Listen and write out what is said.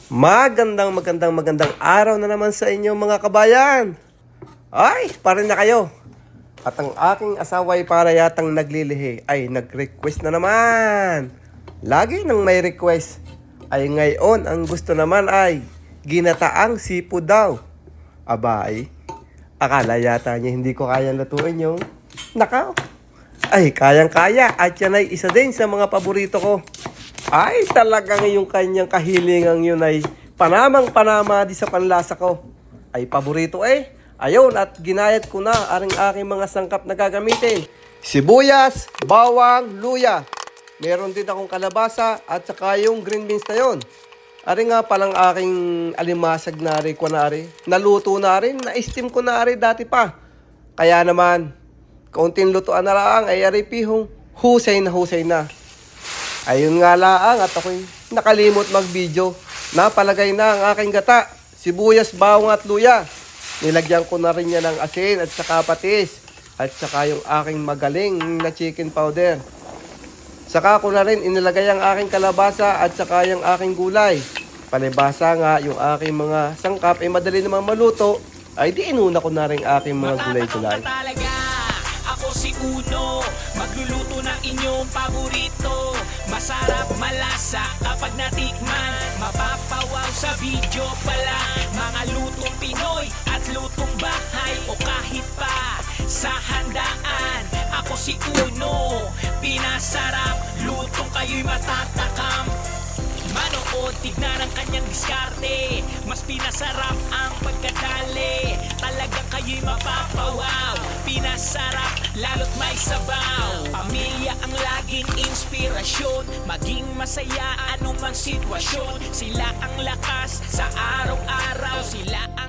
Magandang araw na naman sa inyo mga kabayan. Ay, parin na kayo. At ang aking asawa ay para yatang naglilihi ay nag-request na naman. Lagi nang may request. Ay ngayon ang gusto naman ay ginataang sipo daw. Abay, akala yata niya hindi ko kaya lutuin yung nakaw. Ay, kayang-kaya at yan ay isa din sa mga paborito ko. Ay, talagang yung kanyang kahilingang yun ay panamang-panama di sa panlasa ko. Ay, paborito eh. Ayun, at ginayat ko na ang aking mga sangkap na gagamitin. Sibuyas, bawang, luya. Meron din akong kalabasa at saka yung green beans na yun. Ari nga palang aking alimasag na rin, kunwari. Naluto na rin, na-steam ko na rin dati pa. Kaya naman, kaunting lutuan na lang ay ari pihong husay na. Ayun nga lang at ako'y nakalimot mag-video. Napalagay na ang aking gata, sibuyas, bawang at luya. Nilagyan ko na rin yan ng asin at saka patis. At saka yung aking magaling na chicken powder. Saka ko na rin inilagay ang aking kalabasa at saka yung aking gulay. Palibasa nga yung aking mga sangkap ay madali namang maluto. Ay di inuna ko na rin aking mga gulay-gulay. Ako si Uno, magluluto ng inyong paborito. Masarap, malasa kapag natikman. Mapapawaw sa video pala. Mga lutong Pinoy at lutong bahay o kahit pa sa handaan. Ako si Uno, pinasarap, lutong kayo'y matatakam. Manood, tignan ang kanyang diskarte. Mas pinasarap ang pagkadali. Talaga kayo'y mapapawaw. Pinasarap, lalo't may sabaw. Pamilya ang laging inspirasyon. Maging masaya anumang sitwasyon. Sila ang lakas sa araw-araw. Sila ang